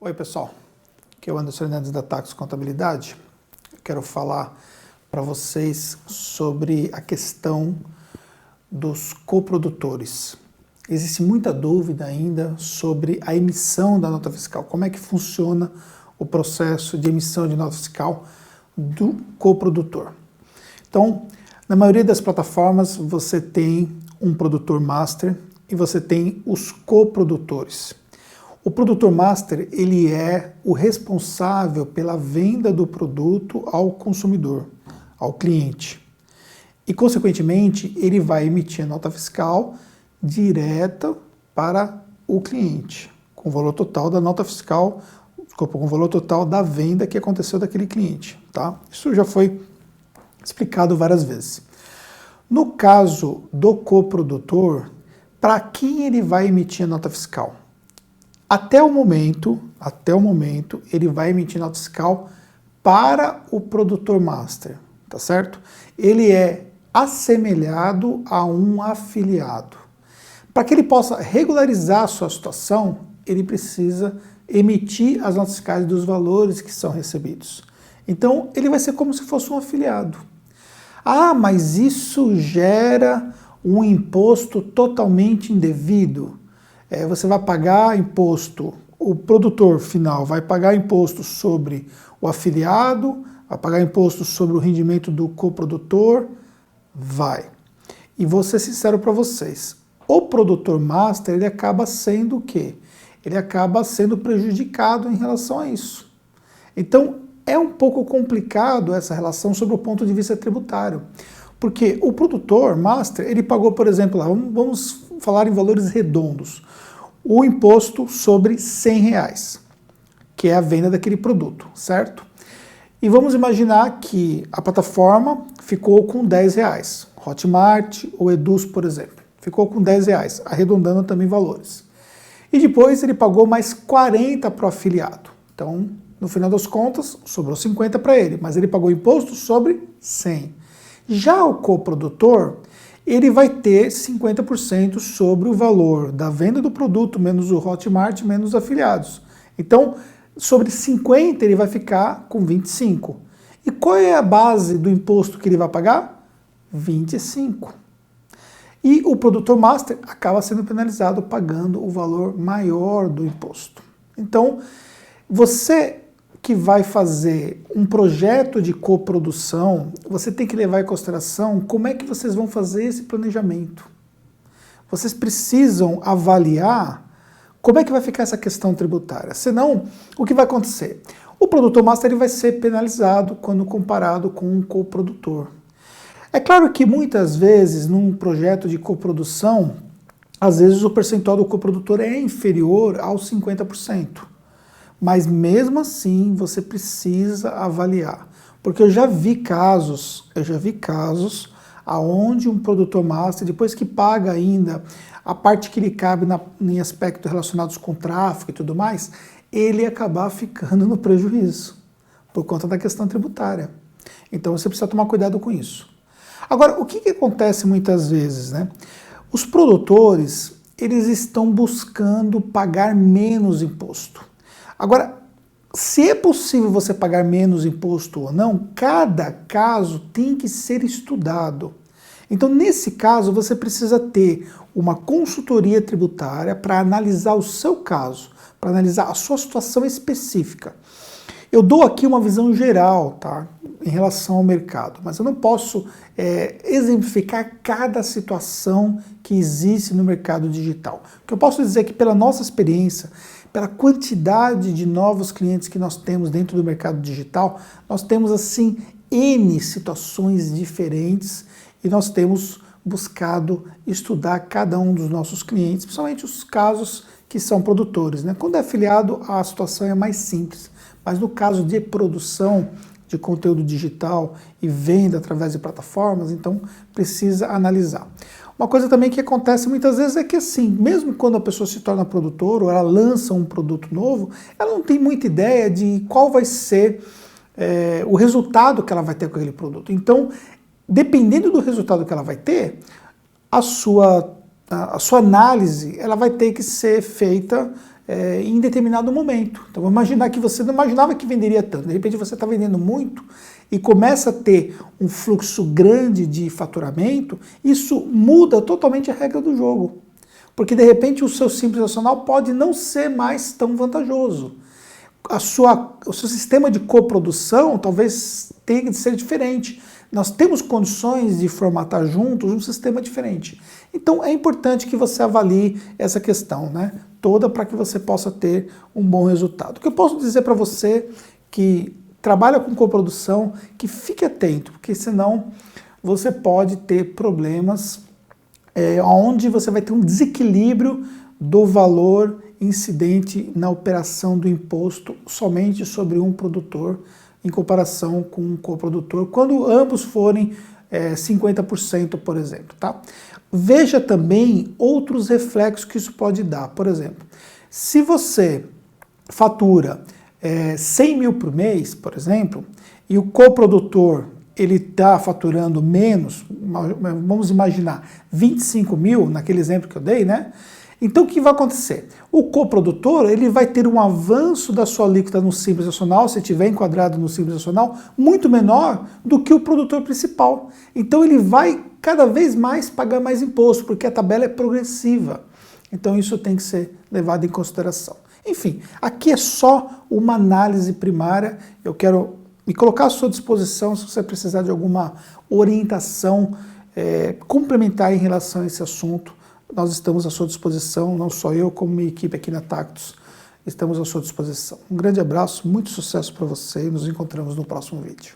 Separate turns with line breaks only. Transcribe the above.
Oi pessoal, aqui é o Anderson Hernandes da Tax Contabilidade. Eu quero falar para vocês sobre a questão dos coprodutores. Existe muita dúvida ainda sobre a emissão da nota fiscal, como é que funciona o processo de emissão de nota fiscal do coprodutor. Então, na maioria das plataformas você tem um produtor master e você tem os coprodutores. O produtor master, ele é o responsável pela venda do produto ao consumidor, ao cliente. E, consequentemente, ele vai emitir a nota fiscal direta para o cliente, com o valor total da nota fiscal, com o valor total da venda que aconteceu daquele cliente, tá? Isso já foi explicado várias vezes. No caso do coprodutor, para quem ele vai emitir a nota fiscal? Até o momento, ele vai emitir nota fiscal para o produtor master, tá certo? Ele é assemelhado a um afiliado. Para que ele possa regularizar a sua situação, ele precisa emitir as notas fiscais dos valores que são recebidos. Então, ele vai ser como se fosse um afiliado. Ah, mas isso gera um imposto totalmente indevido. Você vai pagar imposto, o produtor final vai pagar imposto sobre o afiliado, vai pagar imposto sobre o rendimento do coprodutor, vai. E vou ser sincero para vocês, o produtor master, ele acaba sendo o quê? Ele acaba sendo prejudicado em relação a isso. Então, é um pouco complicado essa relação sob o ponto de vista tributário. Porque o produtor master, ele pagou, por exemplo, lá, vamos falar em valores redondos, o imposto sobre R$100, que é a venda daquele produto, certo? E vamos imaginar que a plataforma ficou com R$10, Hotmart ou Eduz, por exemplo, ficou com R$10, arredondando também valores. E depois ele pagou mais 40 para o afiliado. Então, no final das contas, sobrou 50 para ele, mas ele pagou imposto sobre 100. Já o coprodutor, ele vai ter 50% sobre o valor da venda do produto, menos o Hotmart, menos os afiliados. Então, sobre 50, ele vai ficar com 25. E qual é a base do imposto que ele vai pagar? 25. E o produtor master acaba sendo penalizado pagando o valor maior do imposto. Então, você que vai fazer um projeto de coprodução, você tem que levar em consideração como é que vocês vão fazer esse planejamento. Vocês precisam avaliar como é que vai ficar essa questão tributária. Senão, o que vai acontecer? O produtor master ele vai ser penalizado quando comparado com um coprodutor. É claro que muitas vezes, num projeto de coprodução, às vezes o percentual do coprodutor é inferior aos 50%. Mas mesmo assim você precisa avaliar, porque eu já vi casos aonde um produtor master, depois que paga ainda a parte que lhe cabe em aspectos relacionados com tráfego e tudo mais, ele acabar ficando no prejuízo, por conta da questão tributária. Então você precisa tomar cuidado com isso. Agora, o que acontece muitas vezes, né? Os produtores, eles estão buscando pagar menos imposto. Agora, se é possível você pagar menos imposto ou não, cada caso tem que ser estudado. Então, nesse caso, você precisa ter uma consultoria tributária para analisar o seu caso, para analisar a sua situação específica. Eu dou aqui uma visão geral, tá, em relação ao mercado, mas eu não posso exemplificar cada situação que existe no mercado digital. O que eu posso dizer é que pela nossa experiência, pela quantidade de novos clientes que nós temos dentro do mercado digital, nós temos assim N situações diferentes e nós temos buscado estudar cada um dos nossos clientes, principalmente os casos que são produtores, né? Quando é afiliado, a situação é mais simples, mas no caso de produção de conteúdo digital e venda através de plataformas, então precisa analisar. Uma coisa também que acontece muitas vezes é que assim, mesmo quando a pessoa se torna produtora ou ela lança um produto novo, ela não tem muita ideia de qual vai ser o resultado que ela vai ter com aquele produto. Então, dependendo do resultado que ela vai ter, a sua análise ela vai ter que ser feita em determinado momento. Então, vamos imaginar que você não imaginava que venderia tanto, de repente você está vendendo muito e começa a ter um fluxo grande de faturamento, isso muda totalmente a regra do jogo. Porque de repente o seu Simples Nacional pode não ser mais tão vantajoso. O seu sistema de coprodução talvez tenha que ser diferente. Nós temos condições de formatar juntos um sistema diferente. Então é importante que você avalie essa questão, né, toda, para que você possa ter um bom resultado. O que eu posso dizer para você que trabalha com coprodução, que fique atento, porque senão você pode ter problemas onde você vai ter um desequilíbrio do valor incidente na operação do imposto somente sobre um produtor em comparação com um coprodutor, quando ambos forem 50%, por exemplo. Tá? Veja também outros reflexos que isso pode dar. Por exemplo, se você fatura 100 mil por mês, por exemplo, e o coprodutor ele está faturando menos, vamos imaginar 25 mil, naquele exemplo que eu dei, né? Então o que vai acontecer? O coprodutor ele vai ter um avanço da sua alíquota no Simples Nacional, se estiver enquadrado no Simples Nacional, muito menor do que o produtor principal. Então ele vai cada vez mais pagar mais imposto, porque a tabela é progressiva. Então isso tem que ser levado em consideração. Enfim, aqui é só uma análise primária. Eu quero me colocar à sua disposição se você precisar de alguma orientação complementar em relação a esse assunto. Nós estamos à sua disposição, não só eu, como minha equipe aqui na Tactus, estamos à sua disposição. Um grande abraço, muito sucesso para você e nos encontramos no próximo vídeo.